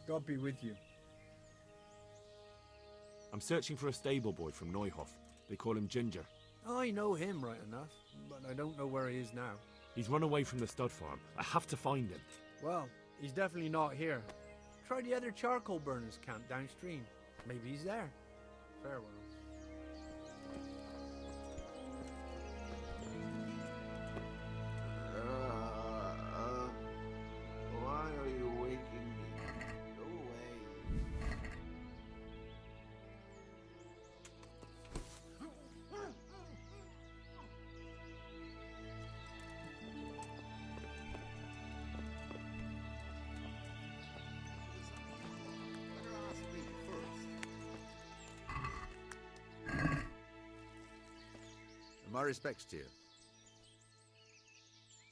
God be with you. I'm searching for a stable boy from Neuhof. They call him Ginger. I know him right enough, but I don't know where he is now. He's run away from the stud farm. I have to find him. Well, he's definitely not here. Try the other charcoal burners camp downstream. Maybe he's there. Farewell. Why are you waking me? Go away. Better ask me first. My respects to you.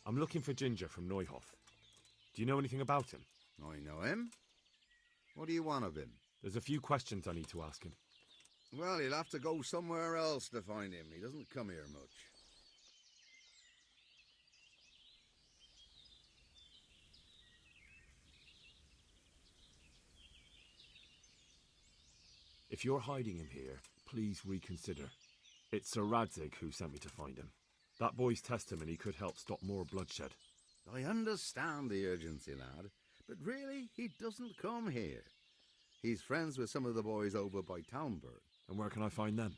I'm looking for Ginger from Neuhof. Do you know anything about him? I know him. What do you want of him? There's a few questions I need to ask him. Well, you'll have to go somewhere else to find him. He doesn't come here much. If you're hiding him here, please reconsider. It's Sir Radzig who sent me to find him. That boy's testimony could help stop more bloodshed. I understand the urgency, lad, but really, he doesn't come here. He's friends with some of the boys over by Townburg. And where can I find them?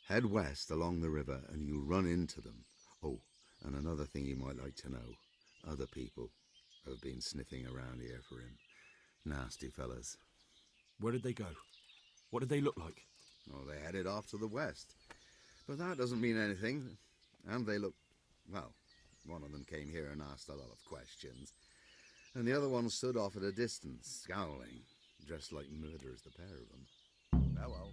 Head west along the river and you'll run into them. Oh, and another thing you might like to know. Other people have been sniffing around here for him. Nasty fellas. Where did they go? What did they look like? Oh, they headed off to the west. But that doesn't mean anything. And they look... well, one of them came here and asked a lot of questions. And the other one stood off at a distance, scowling. Dressed like murderers, the pair of them. Farewell.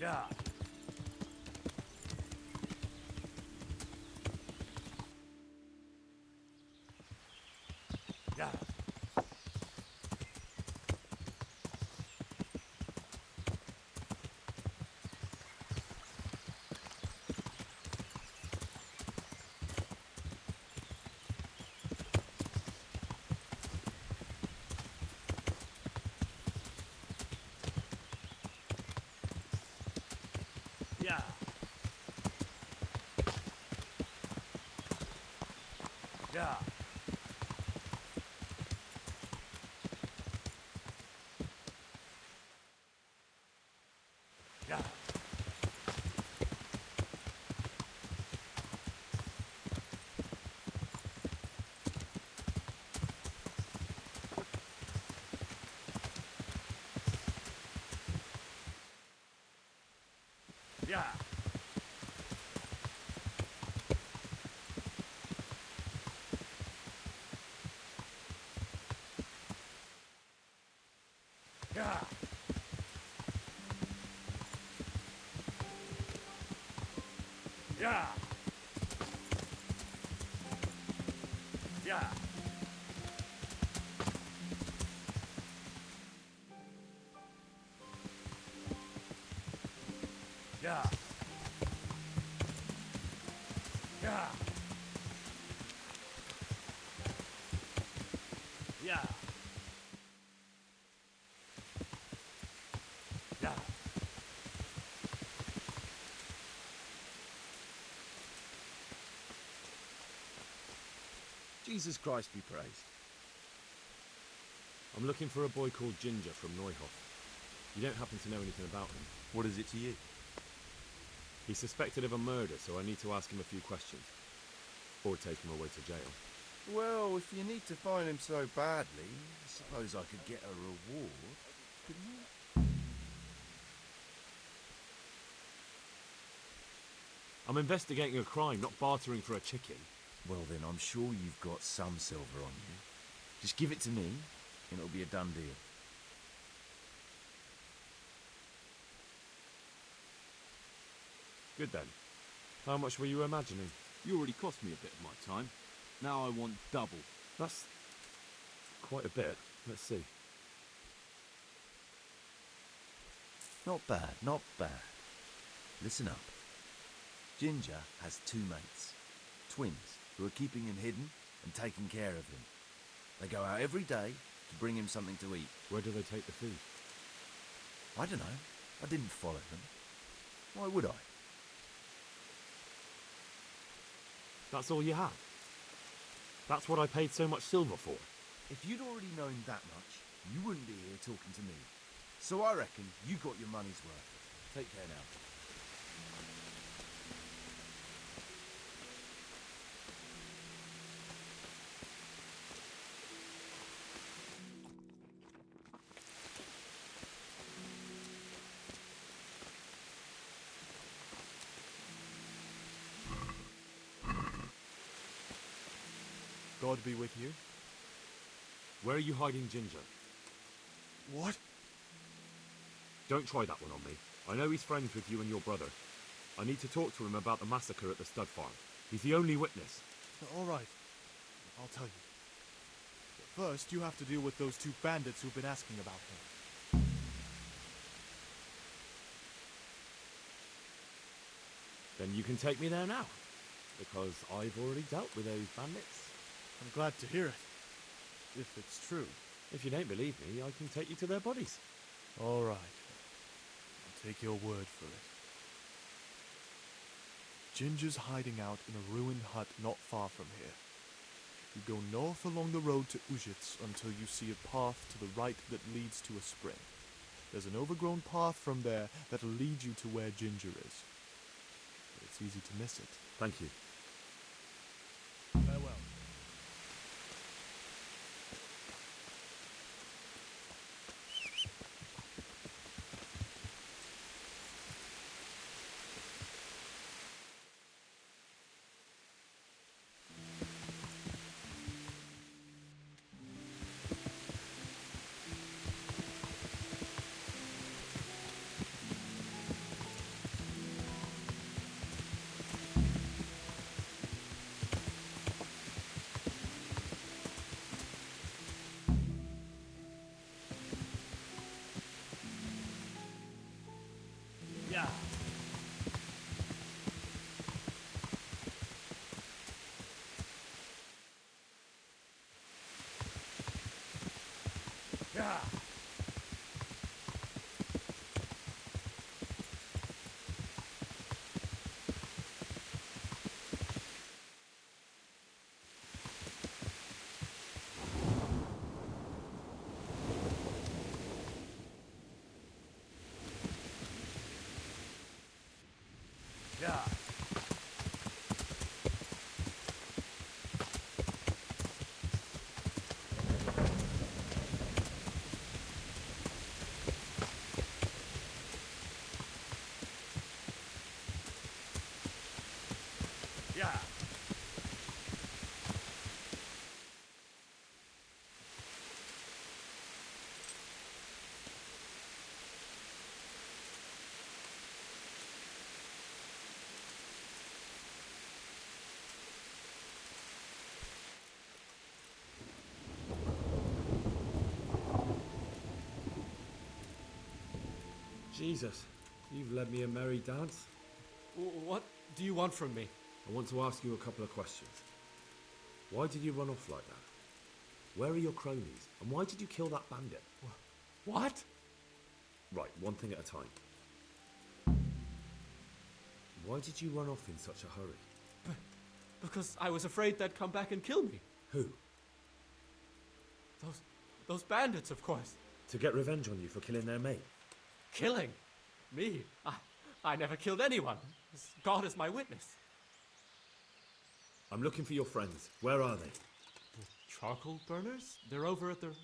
Yeah. Yeah. Yeah. Yeah. Yeah. Yeah. Yeah. Yeah. Yeah. Yeah. Yeah. Yeah. Yeah. Jesus Christ be praised. I'm looking for a boy called Ginger from Neuhoff. You don't happen to know anything about him? What is it to you? He's suspected of a murder, so I need to ask him a few questions. Or take him away to jail. Well, if you need to find him so badly, I suppose I could get a reward, couldn't you? I'm investigating a crime, not bartering for a chicken. Well then, I'm sure you've got some silver on you. Just give it to me, and it'll be a done deal. Good then. How much were you imagining? You already cost me a bit of my time. Now I want double. That's quite a bit. Let's see. Not bad, not bad. Listen up. Ginger has two mates, twins, who are keeping him hidden and taking care of him. They go out every day to bring him something to eat. Where do they take the food? I don't know. I didn't follow them. Why would I? That's all you have? That's what I paid so much silver for? If you'd already known that much, you wouldn't be here talking to me. So I reckon you got your money's worth. Take care now. God be with you. Where are you hiding Ginger? What? Don't try that one on me. I know he's friends with you and your brother. I need to talk to him about the massacre at the stud farm. He's the only witness. All right. I'll tell you. But first, you have to deal with those two bandits who've been asking about him. Then you can take me there now. Because I've already dealt with those bandits. I'm glad to hear it. If it's true. If you don't believe me, I can take you to their bodies. All right. I'll take your word for it. Ginger's hiding out in a ruined hut not far from here. You go north along the road to Ujits until you see a path to the right that leads to a spring. There's an overgrown path from there that'll lead you to where Ginger is. But it's easy to miss it. Thank you. Farewell. Jesus, you've led me a merry dance. What do you want from me? I want to ask you a couple of questions. Why did you run off like that? Where are your cronies? And why did you kill that bandit? What? Right, one thing at a time. Why did you run off in such a hurry? Because I was afraid they'd come back and kill me. Who? Those bandits, of course. To get revenge on you for killing their mate? Killing? Me? I never killed anyone. God is my witness. I'm looking for your friends. Where are they? Charcoal burners? They're over at the...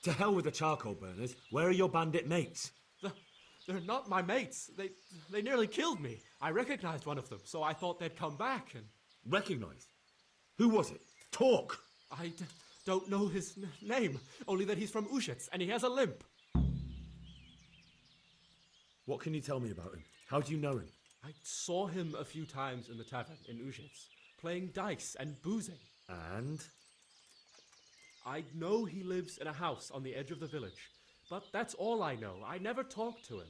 To hell with the charcoal burners. Where are your bandit mates? They're not my mates. They nearly killed me. I recognized one of them, so I thought they'd come back and... Recognize? Who was it? Talk! I don't know his name, only that he's from Ushitz and he has a limp. What can you tell me about him? How do you know him? I saw him a few times in the tavern in Ushitz, playing dice and boozing. And? I know he lives in a house on the edge of the village, but that's all I know. I never talked to him.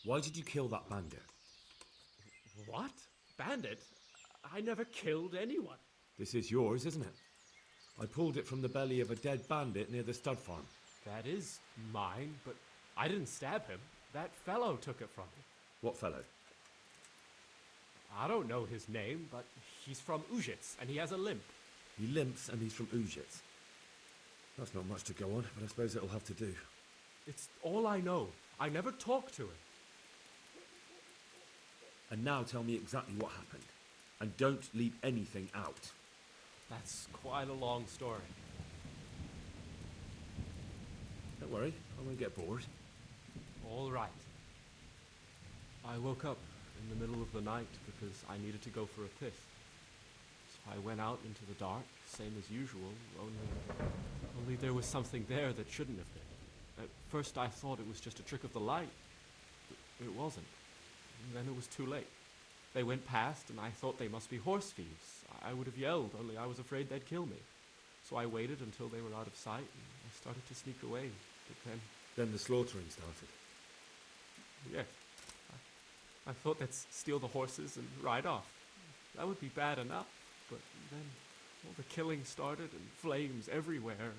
Why did you kill that bandit? What? Bandit? I never killed anyone. This is yours, isn't it? I pulled it from the belly of a dead bandit near the stud farm. That is mine, but I didn't stab him. That fellow took it from me. What fellow? I don't know his name, but he's from Ushitz and he has a limp. He limps and he's from Ushitz. That's not much to go on, but I suppose it'll have to do. It's all I know. I never talked to him. And now tell me exactly what happened. And don't leave anything out. That's quite a long story. Don't worry, I won't get bored. All right. I woke up in the middle of the night because I needed to go for a piss. So I went out into the dark, same as usual, only there was something there that shouldn't have been. At first I thought it was just a trick of the light. But it wasn't. And then it was too late. They went past and I thought they must be horse thieves. I would have yelled, only I was afraid they'd kill me. So I waited until they were out of sight and I started to sneak away. But then... Then the slaughtering started. Yes. I thought they'd steal the horses and ride off. That would be bad enough, but then all the killing started and flames everywhere.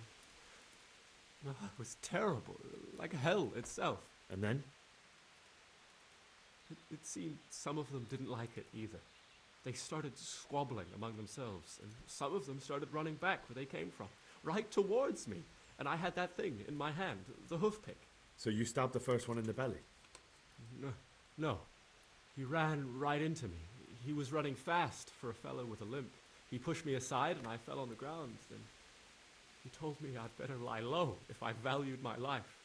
Oh, it was terrible, like hell itself. And then? It seemed some of them didn't like it either. They started squabbling among themselves, and some of them started running back where they came from, right towards me. And I had that thing in my hand, the hoof pick. So you stabbed the first one in the belly? No. He ran right into me. He was running fast for a fellow with a limp. He pushed me aside and I fell on the ground. Then he told me I'd better lie low if I valued my life.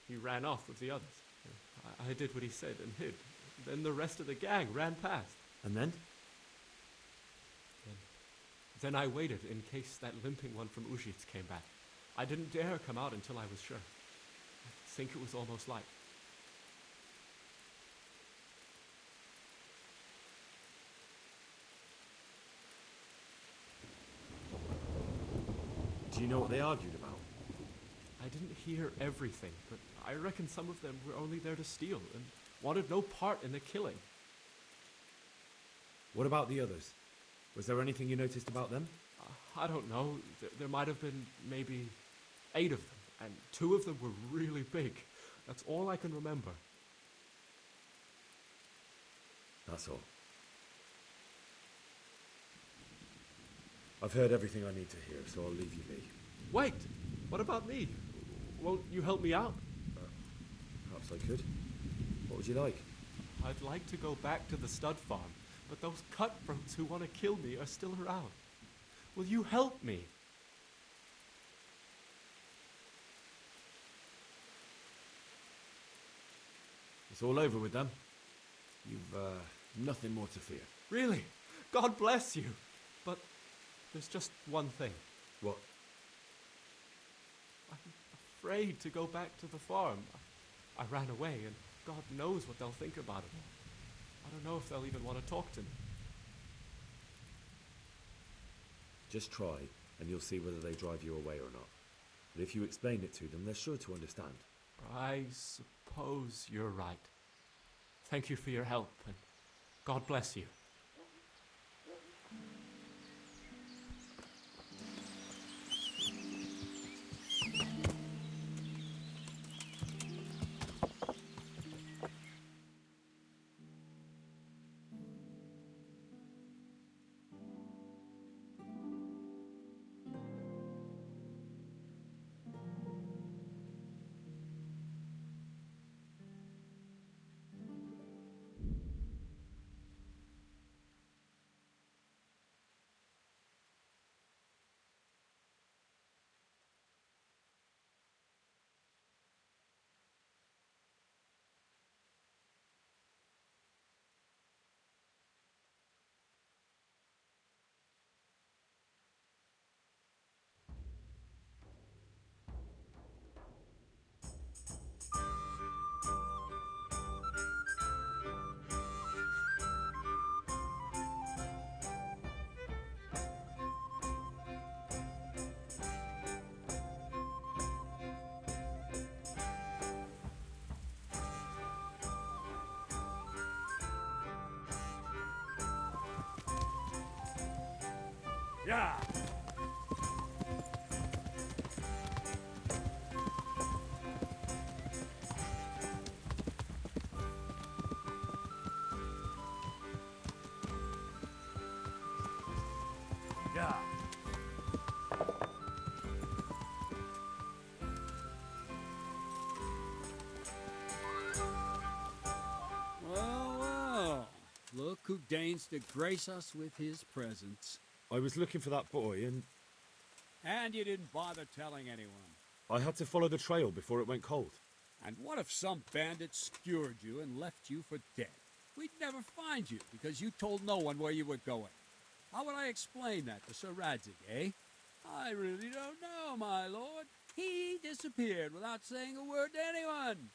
He ran off with the others. I did what he said and hid. Then the rest of the gang ran past. And then? Then I waited in case that limping one from Ushitz came back. I didn't dare come out until I was sure. I think it was almost light. Do you know what they argued about? I didn't hear everything, but I reckon some of them were only there to steal and wanted no part in the killing. What about the others? Was there anything you noticed about them? I don't know. There might have been maybe 8 of them, and 2 of them were really big. That's all I can remember. That's all. I've heard everything I need to hear, so I'll leave you be. Wait! What about me? Won't you help me out? Perhaps I could. What would you like? I'd like to go back to the stud farm, but those cutthroats who want to kill me are still around. Will you help me? It's all over with them. You've nothing more to fear. Really? God bless you. But there's just one thing. What? I'm afraid to go back to the farm. I ran away, and God knows what they'll think about it. I don't know if they'll even want to talk to me. Just try, and you'll see whether they drive you away or not. But if you explain it to them, they're sure to understand. I suppose you're right. Thank you for your help, and God bless you. Yeah. Yeah. Well, look who deigns to grace us with his presence. I was looking for that boy, and And you didn't bother telling anyone. I had to follow the trail before it went cold. And what if some bandit skewered you and left you for dead? We'd never find you because you told no one where you were going. How would I explain that to Sir Radzig, eh? I really don't know, my lord. He disappeared without saying a word to anyone.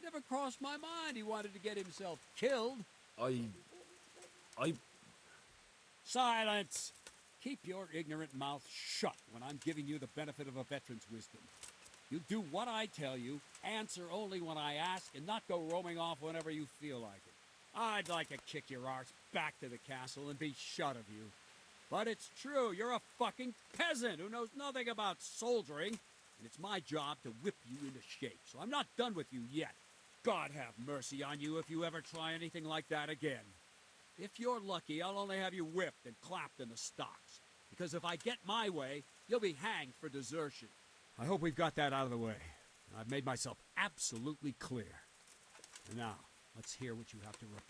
Never crossed my mind he wanted to get himself killed. I... Silence! Keep your ignorant mouth shut when I'm giving you the benefit of a veteran's wisdom. You do what I tell you, answer only when I ask, and not go roaming off whenever you feel like it. I'd like to kick your arse back to the castle and be shut of you. But it's true, you're a fucking peasant who knows nothing about soldiering, and it's my job to whip you into shape, so I'm not done with you yet. God have mercy on you if you ever try anything like that again. If you're lucky, I'll only have you whipped and clapped in the stocks, because if I get my way, you'll be hanged for desertion. I hope we've got that out of the way. I've made myself absolutely clear. And now, let's hear what you have to report.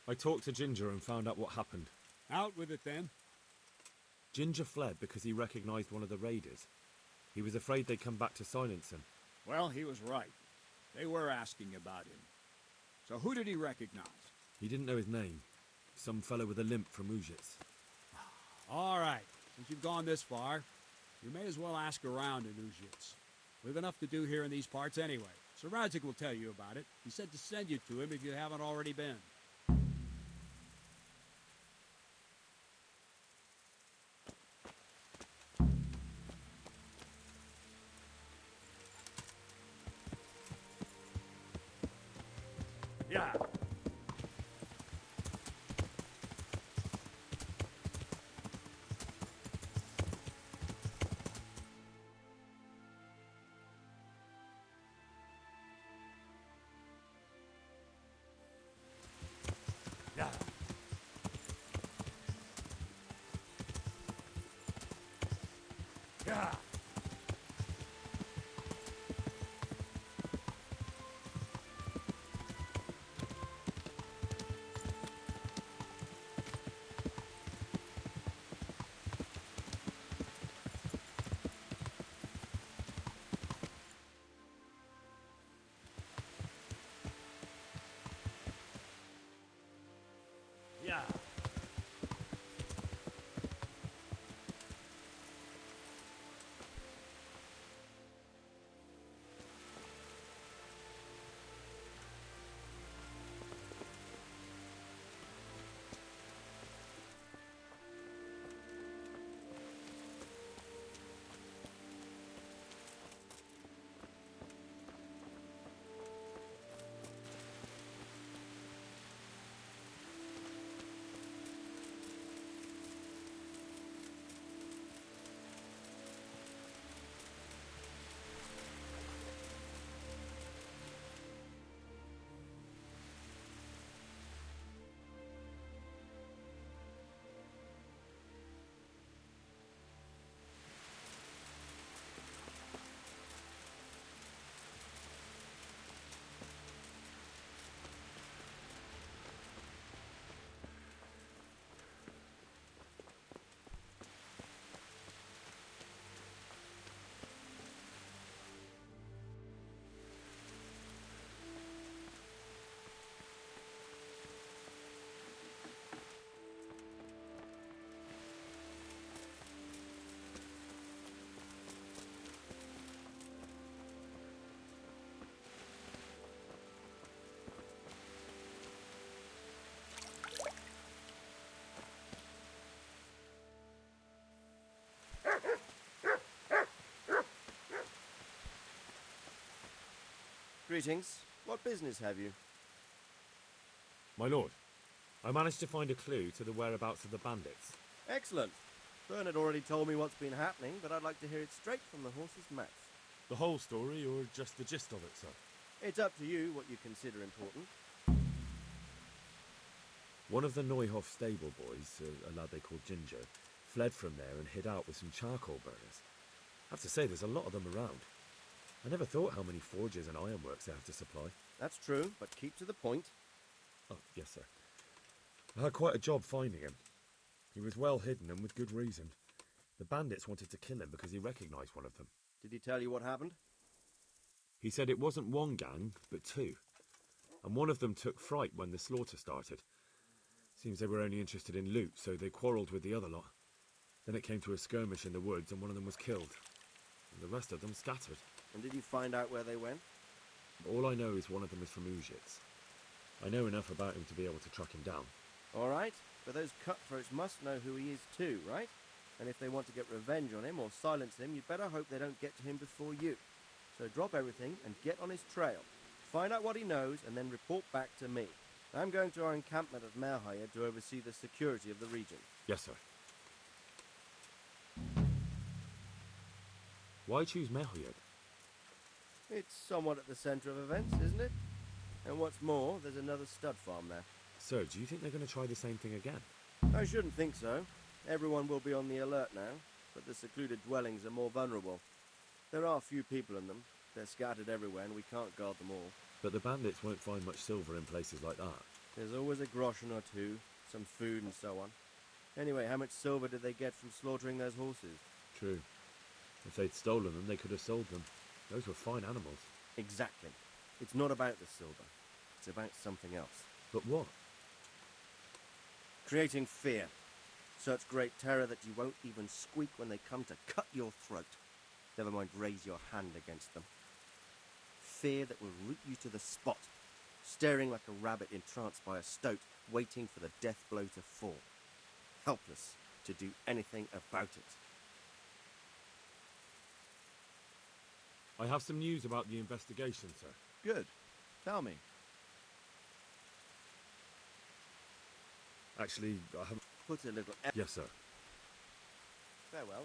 I talked to Ginger and found out what happened. Out with it, then. Ginger fled because he recognized one of the raiders. He was afraid they'd come back to silence him. Well, he was right. They were asking about him. So who did he recognize? He didn't know his name. Some fellow with a limp from Ujits. All right. Since you've gone this far, you may as well ask around in Ujits. We've enough to do here in these parts anyway. Sir Radzig will tell you about it. He said to send you to him if you haven't already been. Yeah. Yeah. Yeah. Greetings. What business have you? My lord, I managed to find a clue to the whereabouts of the bandits. Excellent. Bern had already told me what's been happening, but I'd like to hear it straight from the horse's mouth. The whole story, or just the gist of it, sir? It's up to you what you consider important. One of the Neuhoff stable boys, a lad they called Ginger, fled from there and hid out with some charcoal burners. I have to say, there's a lot of them around. I never thought how many forges and ironworks they have to supply. That's true, but keep to the point. Oh, yes, sir. I had quite a job finding him. He was well hidden and with good reason. The bandits wanted to kill him because he recognised one of them. Did he tell you what happened? He said it wasn't one gang, but two. And one of them took fright when the slaughter started. Seems they were only interested in loot, so they quarrelled with the other lot. Then it came to a skirmish in the woods and one of them was killed. And the rest of them scattered. And did you find out where they went? All I know is one of them is from Uzhitz. I know enough about him to be able to track him down. All right, but those cutthroats must know who he is too, right? And if they want to get revenge on him or silence him, you'd better hope they don't get to him before you. So drop everything and get on his trail. Find out what he knows and then report back to me. I'm going to our encampment at Merhaya to oversee the security of the region. Yes, sir. Why choose Merhaya? It's somewhat at the centre of events, isn't it? And what's more, there's another stud farm there. Sir, do you think they're going to try the same thing again? I shouldn't think so. Everyone will be on the alert now, but the secluded dwellings are more vulnerable. There are few people in them. They're scattered everywhere and we can't guard them all. But the bandits won't find much silver in places like that. There's always a groschen or two, some food and so on. Anyway, how much silver did they get from slaughtering those horses? True. If they'd stolen them, they could have sold them. Those were fine animals. Exactly. It's not about the silver. It's about something else. But what? Creating fear. Such great terror that you won't even squeak when they come to cut your throat. Never mind raise your hand against them. Fear that will root you to the spot, staring like a rabbit entranced by a stoat, waiting for the death blow to fall. Helpless to do anything about it. I have some news about the investigation, sir. Good. Tell me. Actually, I haven't... Put a little... Yes, sir. Farewell.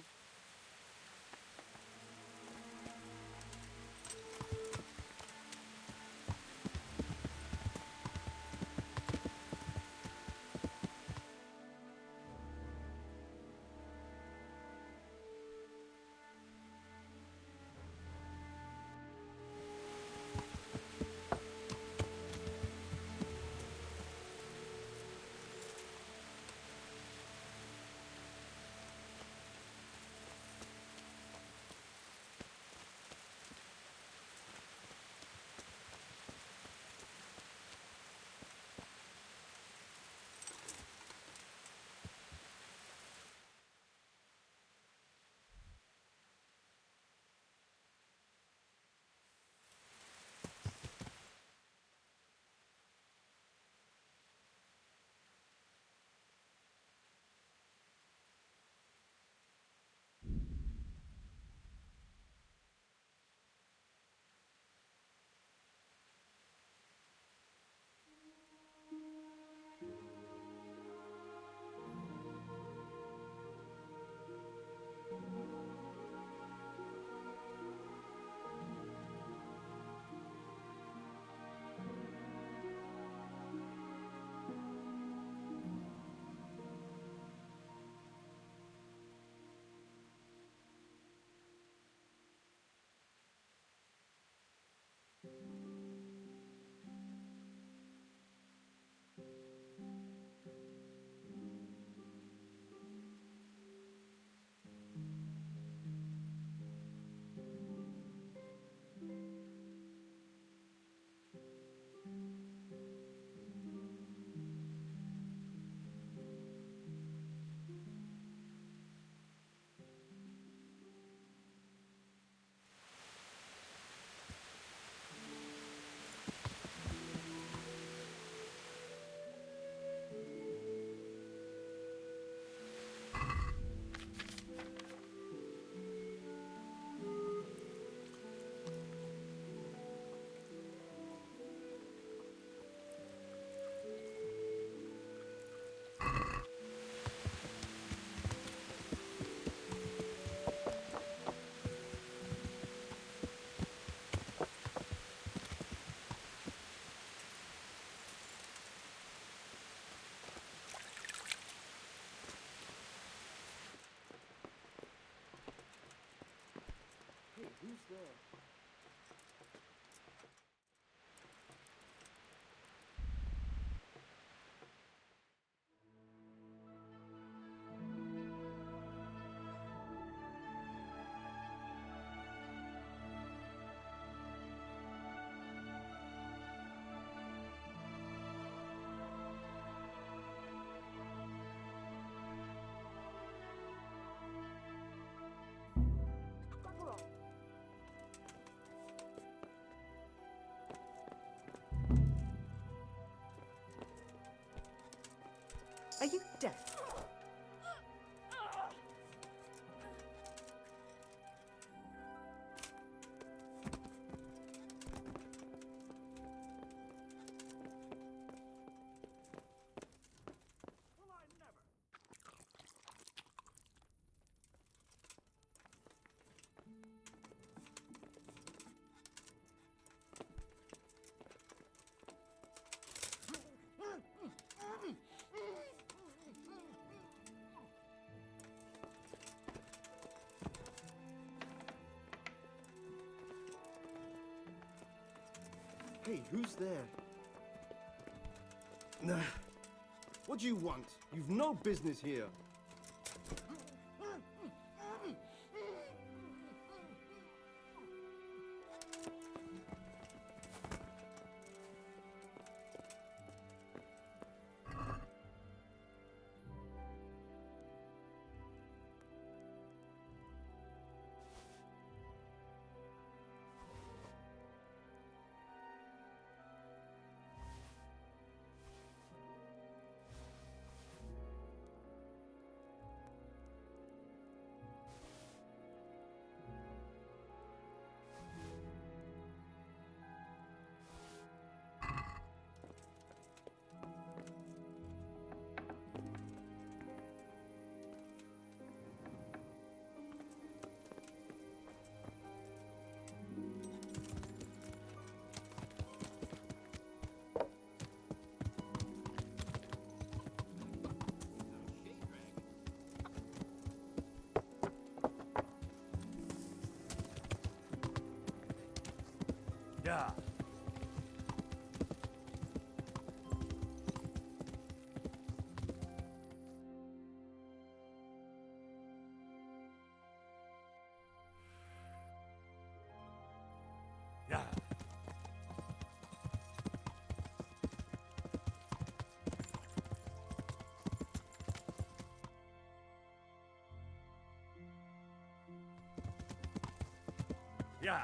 who's there? Are you deaf? Hey, who's there? Nah. What do you want? You've no business here. Yeah. Yeah. Yeah.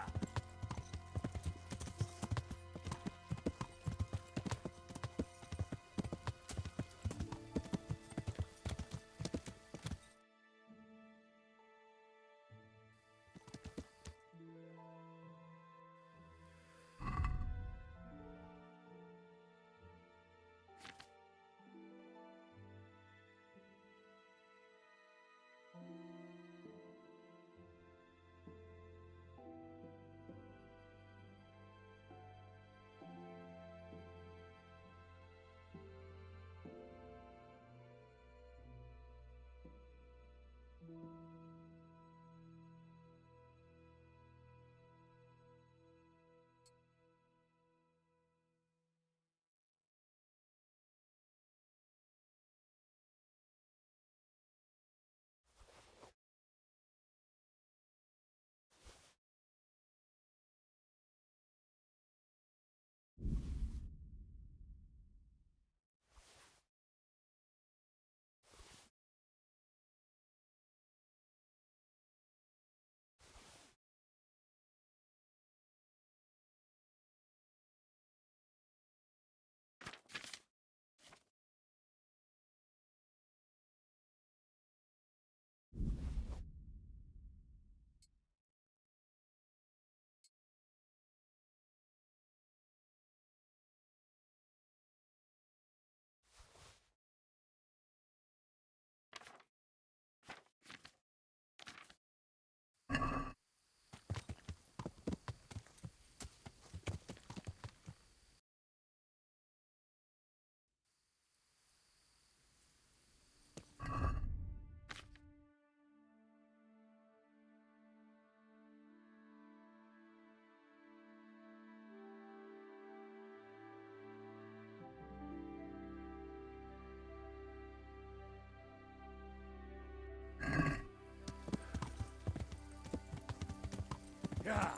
Yeah.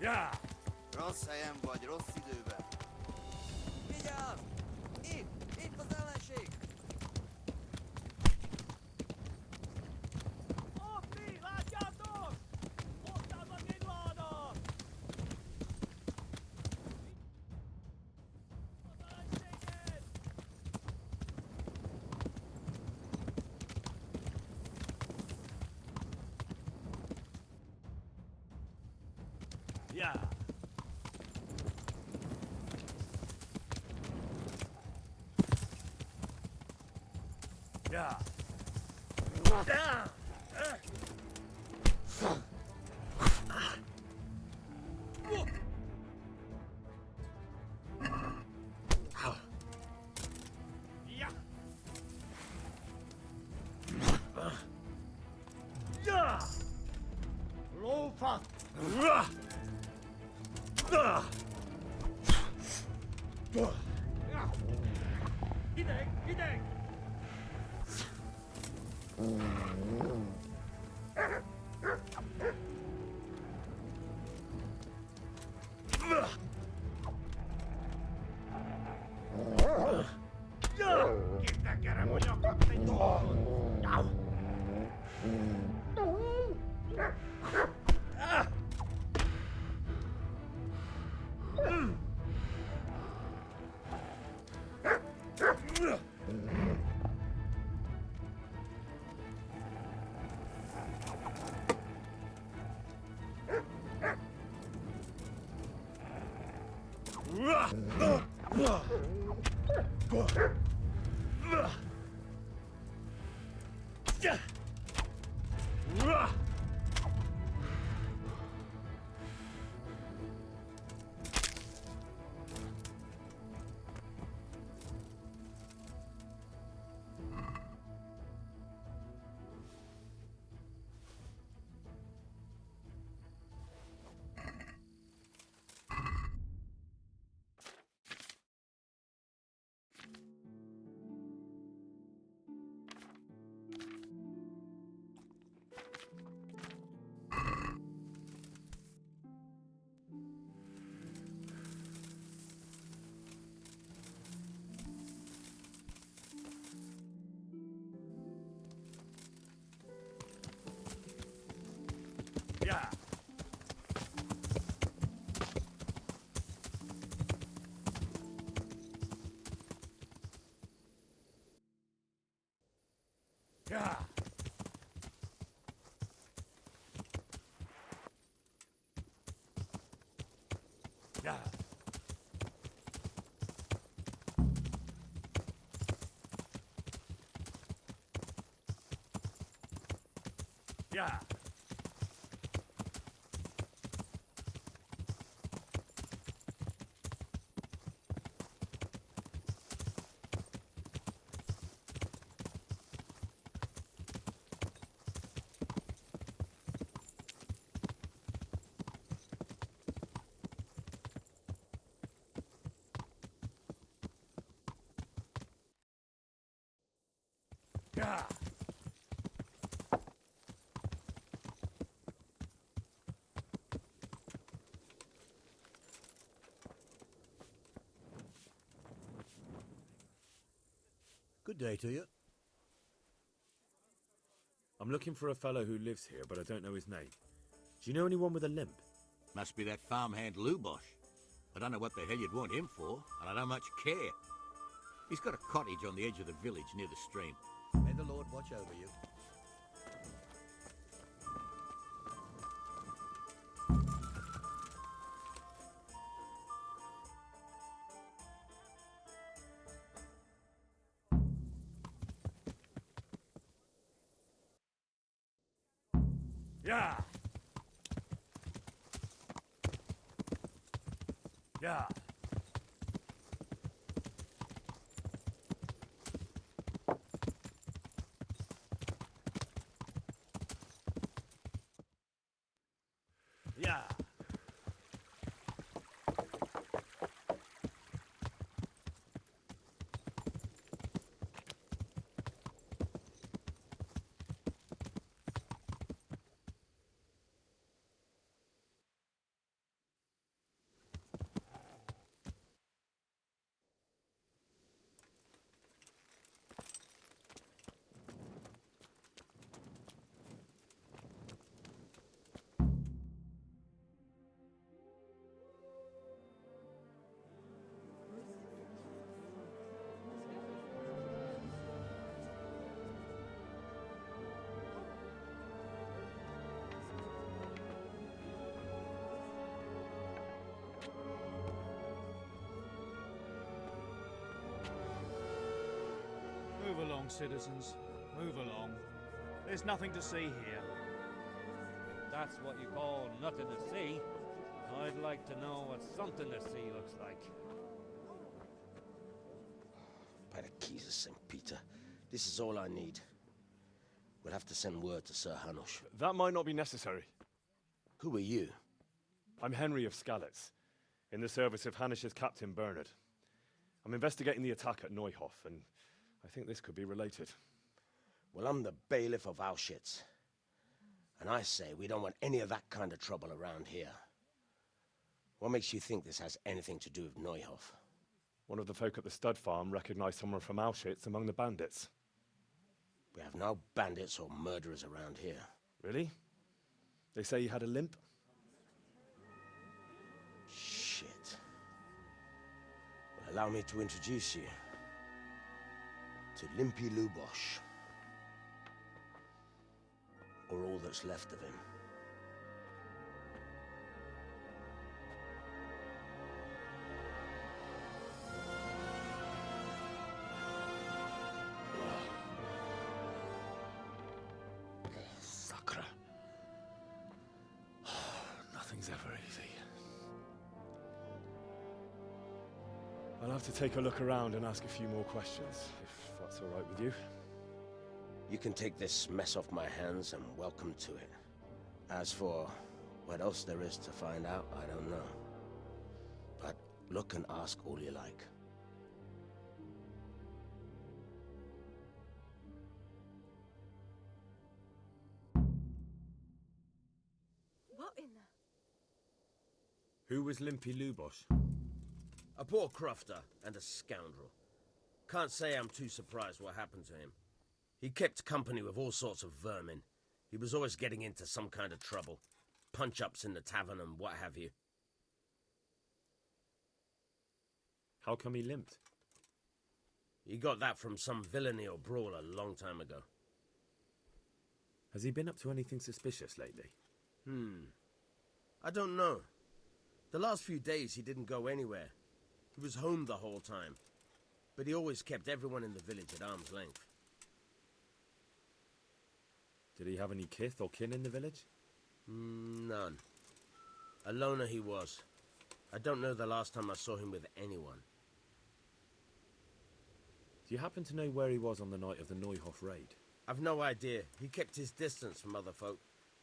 Yeah. Rossz helyen vagy, rossz időben. Vigyázz! Itt az ellenség! Ott mi? Látjátok? Ott áll az indulónak! Az ellenséget! Yeah. Yeah. Down. Yeah. Yeah. Low fast. Hideg! Kitekerem a nyakat, egy dolgot! Yeah. Yeah. Yeah. Yeah. Yeah. Good day to you. I'm looking for a fellow who lives here, but I don't know his name. Do you know anyone with a limp? Must be that farmhand Lubosh. I don't know what the hell you'd want him for, and I don't much care. He's got a cottage on the edge of the village near the stream. May the Lord watch over you. Yeah. Yeah. Yeah. Move along, citizens. Move along. There's nothing to see here. If that's what you call nothing to see, I'd like to know what something to see looks like. By the keys of St. Peter, this is all I need. We'll have to send word to Sir Hanush. That might not be necessary. Who are you? I'm Henry of Skalitz, in the service of Hanush's Captain Bernard. I'm investigating the attack at Neuhof, and I think this could be related. Well, I'm the bailiff of Auschwitz. And I say we don't want any of that kind of trouble around here. What makes you think this has anything to do with Neuhof? One of the folk at the stud farm recognized someone from Auschwitz among the bandits. We have no bandits or murderers around here. Really? They say he had a limp? Shit. Well, allow me to introduce you to Limpy Lubosh. Or all that's left of him. Sakra. Nothing's ever easy. I'll have to take a look around and ask a few more questions, if that's all right with you. You can take this mess off my hands and welcome to it. As for what else there is to find out, I don't know. But look and ask all you like. What in the... Who was Limpy Lubosh? A poor crofter and a scoundrel. Can't say I'm too surprised what happened to him. He kept company with all sorts of vermin. He was always getting into some kind of trouble. Punch-ups in the tavern and what have you. How come he limped? He got that from some villainy or brawl a long time ago. Has he been up to anything suspicious lately? I don't know. The last few days he didn't go anywhere. He was home the whole time. But he always kept everyone in the village at arm's length. Did he have any kith or kin in the village? None. A loner he was. I don't know the last time I saw him with anyone. Do you happen to know where he was on the night of the Neuhof raid? I've no idea. He kept his distance from other folk,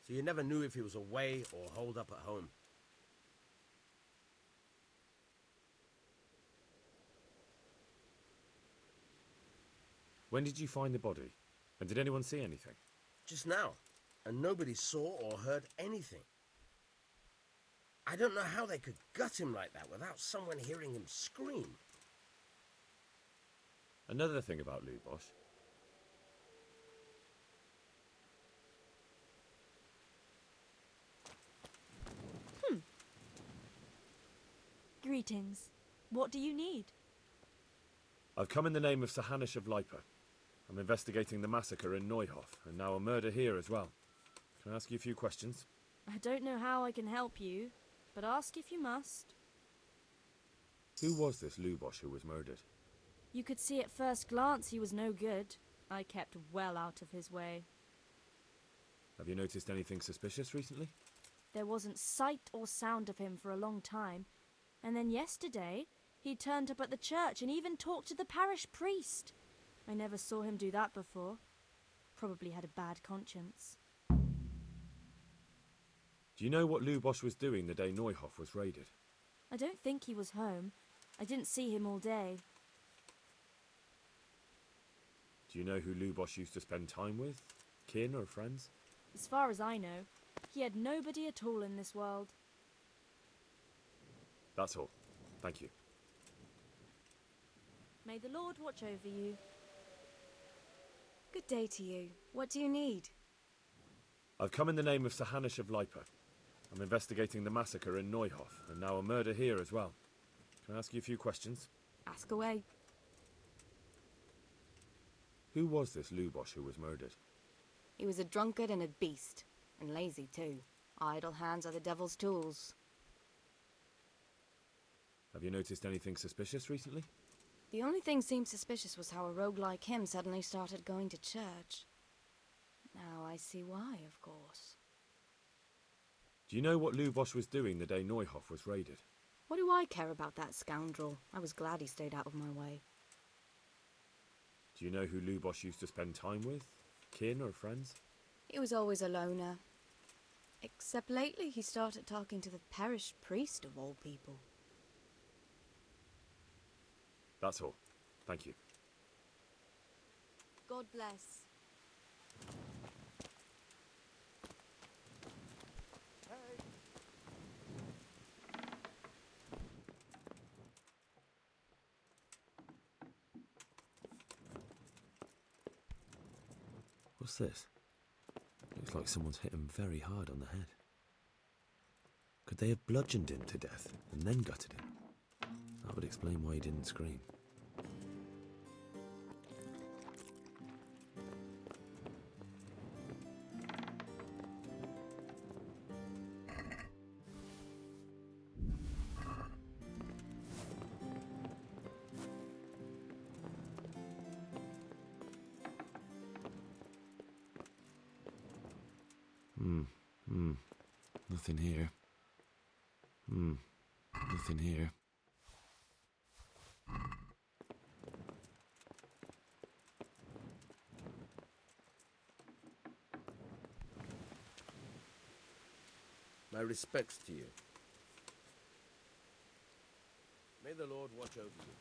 so you never knew if he was away or holed up at home. When did you find the body? And did anyone see anything? Just now, and nobody saw or heard anything. I don't know how they could gut him like that without someone hearing him scream. Another thing about Lubosh. Greetings. What do you need? I've come in the name of Sir Hanush of Lipa. I'm investigating the massacre in Neuhof, and now a murder here as well. Can I ask you a few questions? I don't know how I can help you, but ask if you must. Who was this Lubosh who was murdered? You could see at first glance he was no good. I kept well out of his way. Have you noticed anything suspicious recently? There wasn't sight or sound of him for a long time, and then yesterday he turned up at the church and even talked to the parish priest. I never saw him do that before. Probably had a bad conscience. Do you know what Lubosh was doing the day Neuhof was raided? I don't think he was home. I didn't see him all day. Do you know who Lubosh used to spend time with? Kin or friends? As far as I know, he had nobody at all in this world. That's all. Thank you. May the Lord watch over you. Good day to you. What do you need? I've come in the name of Sahanish of Lipa. I'm investigating the massacre in Neuhof, and now a murder here as well. Can I ask you a few questions? Ask away. Who was this Lubosh who was murdered? He was a drunkard and a beast. And lazy, too. Idle hands are the devil's tools. Have you noticed anything suspicious recently? The only thing seemed suspicious was how a rogue like him suddenly started going to church. Now I see why, of course. Do you know what Lubosh was doing the day Neuhof was raided? What do I care about that scoundrel? I was glad he stayed out of my way. Do you know who Lubosh used to spend time with? Kin or friends? He was always a loner. Except lately he started talking to the parish priest of all people. That's all. Thank you. God bless. What's this? Looks like someone's hit him very hard on the head. Could they have bludgeoned him to death and then gutted him? That would explain why he didn't scream. Nothing here. Nothing here. My respects to you. May the Lord watch over you.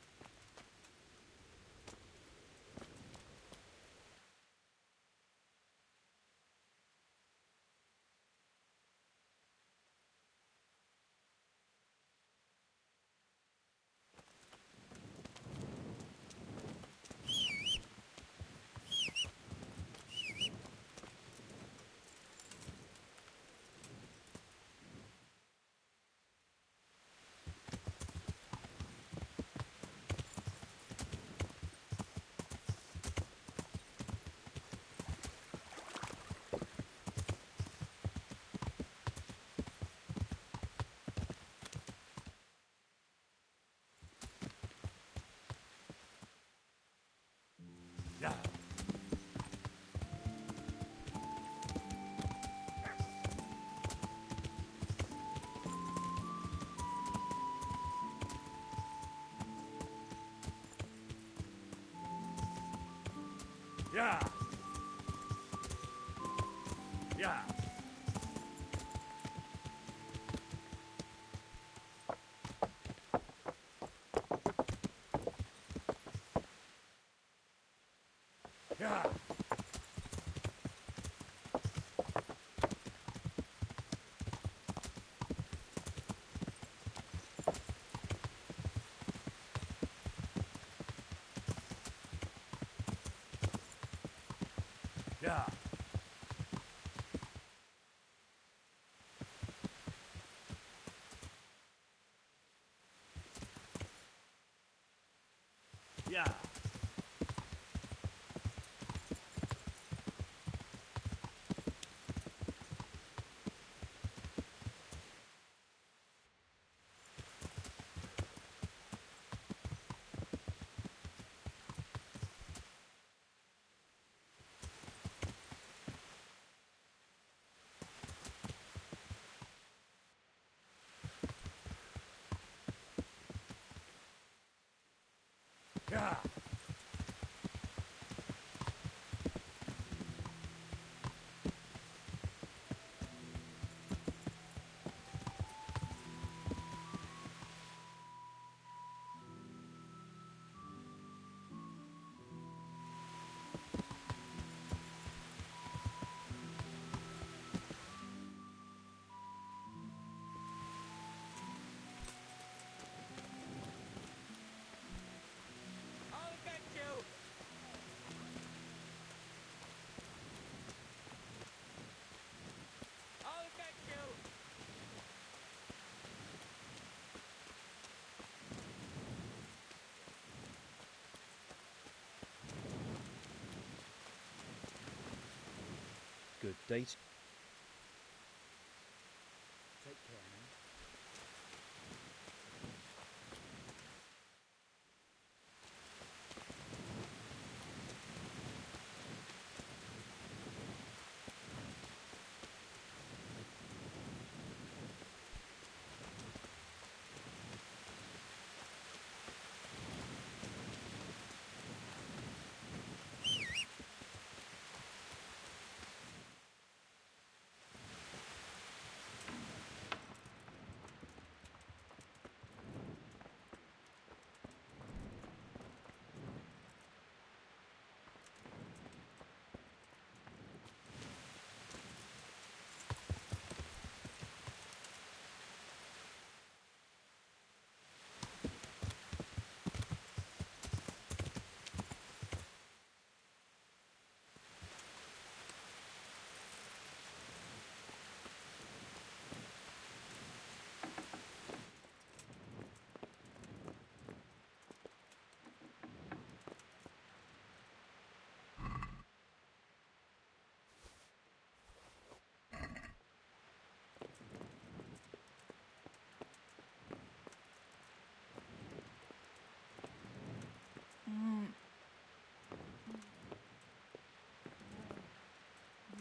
Yeah. Yeah. Yeah. Yeah. Yeah. Yeah. I'll get you! I'll get you! Good date. Take care now.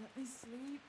Let me sleep.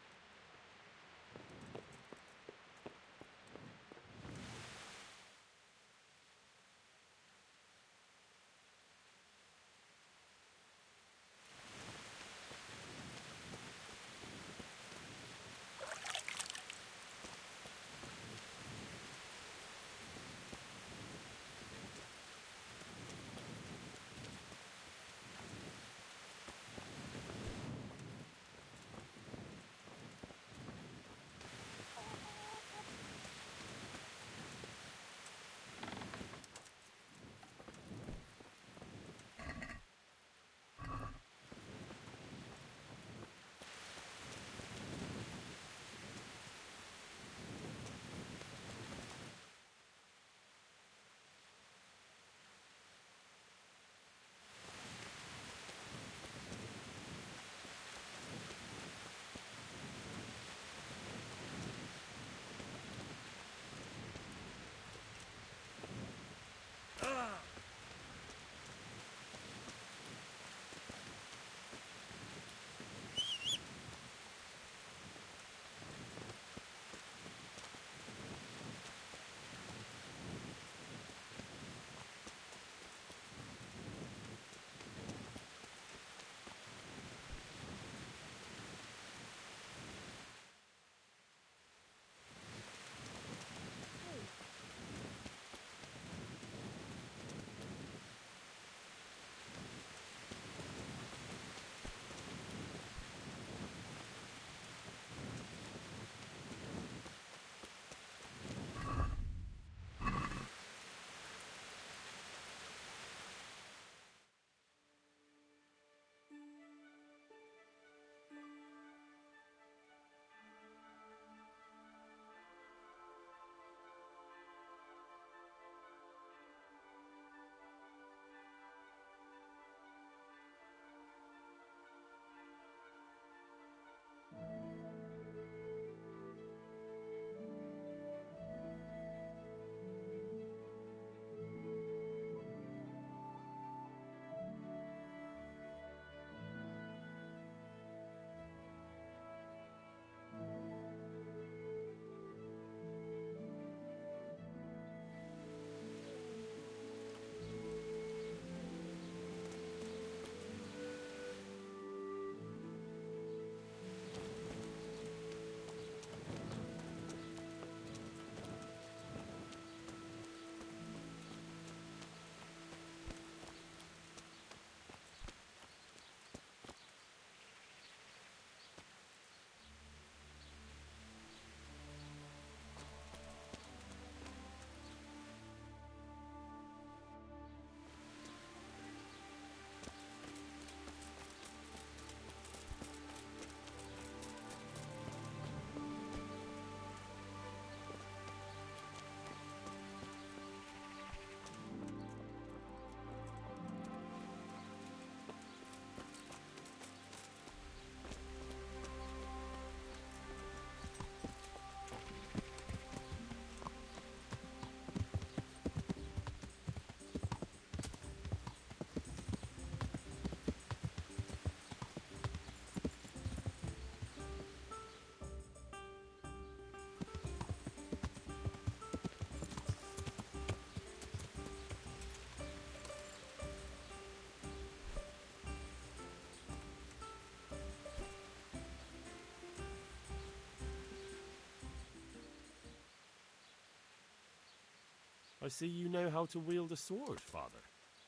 I see you know how to wield a sword, Father.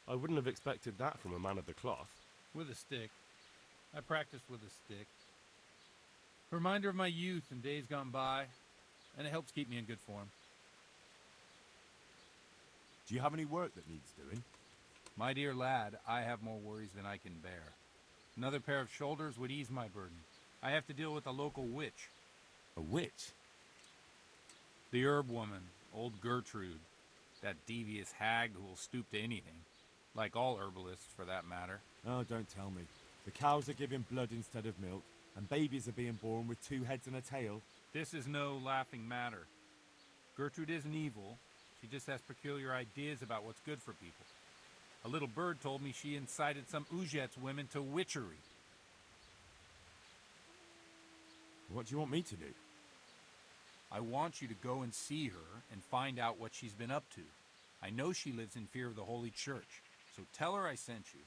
I wouldn't have expected that from a man of the cloth. With a stick. I practice with a stick. Reminder of my youth and days gone by, and it helps keep me in good form. Do you have any work that needs doing? My dear lad, I have more worries than I can bear. Another pair of shoulders would ease my burden. I have to deal with a local witch. A witch? The herb woman, old Gertrude. That devious hag who will stoop to anything. Like all herbalists, for that matter. Oh, don't tell me. The cows are giving blood instead of milk, and babies are being born with 2 heads and a tail. This is no laughing matter. Gertrude isn't evil. She just has peculiar ideas about what's good for people. A little bird told me she incited some Ujet's women to witchery. What do you want me to do? I want you to go and see her and find out what she's been up to. I know she lives in fear of the Holy Church, so tell her I sent you.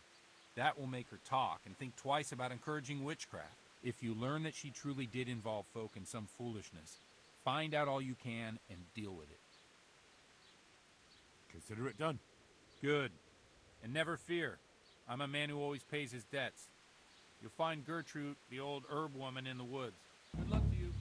That will make her talk and think twice about encouraging witchcraft. If you learn that she truly did involve folk in some foolishness, find out all you can and deal with it. Consider it done. Good. And never fear. I'm a man who always pays his debts. You'll find Gertrude, the old herb woman, in the woods. Good luck to you.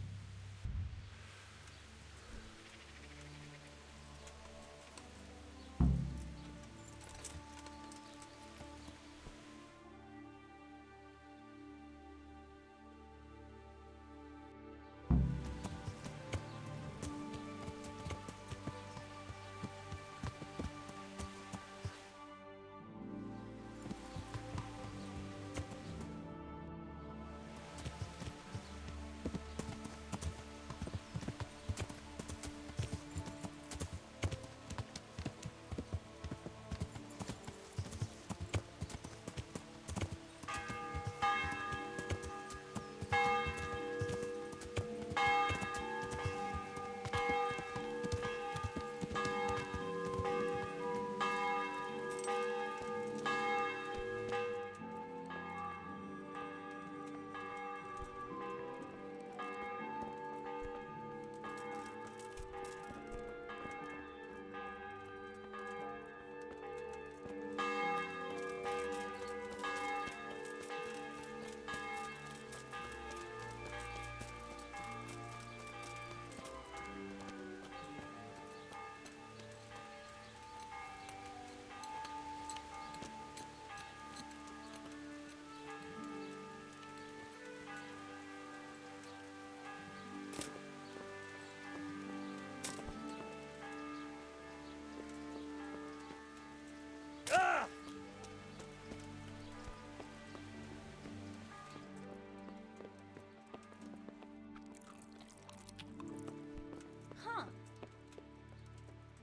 Huh.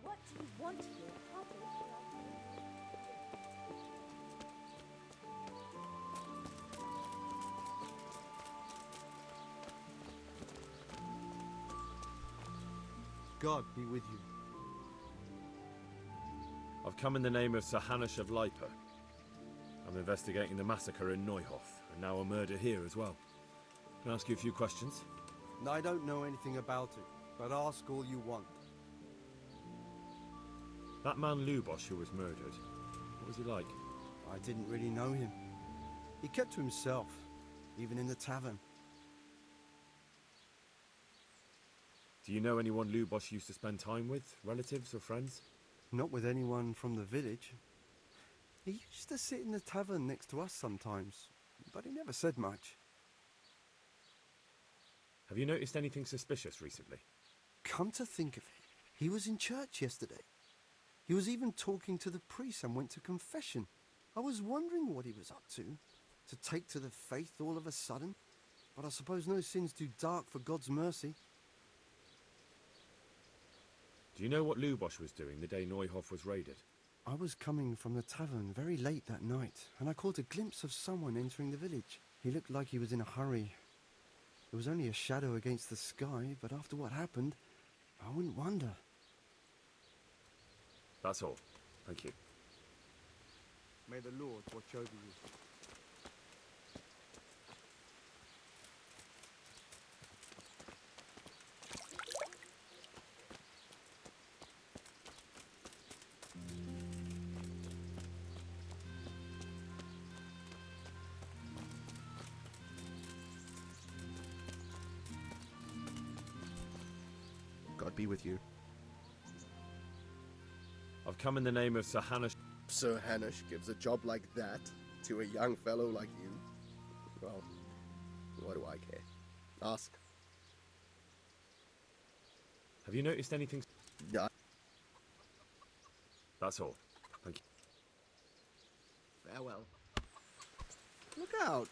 What do you want here? God be with you. I've come in the name of Sir Hanush of Lipa. I'm investigating the massacre in Neuhof, and now a murder here as well. Can I ask you a few questions? I don't know anything about it, but ask all you want. That man Lubosh who was murdered, what was he like? I didn't really know him. He kept to himself, even in the tavern. Do you know anyone Lubosh used to spend time with? Relatives or friends? Not with anyone from the village. He used to sit in the tavern next to us sometimes, but he never said much. Have you noticed anything suspicious recently? Come to think of it, he was in church yesterday. He was even talking to the priest and went to confession. I was wondering what he was up to take to the faith all of a sudden. But I suppose no sin's too dark for God's mercy. Do you know what Lubosh was doing the day Neuhof was raided? I was coming from the tavern very late that night, and I caught a glimpse of someone entering the village. He looked like he was in a hurry. It was only a shadow against the sky, but after what happened, I wouldn't wonder. That's all. Thank you. May the Lord watch over you. be with you. I've come in the name of Sir Hanush. Sir Hanush gives a job like that to a young fellow like you? Well, what do I care? Ask. Have you noticed anything? Yeah. That's all. Thank you. Farewell. Look out!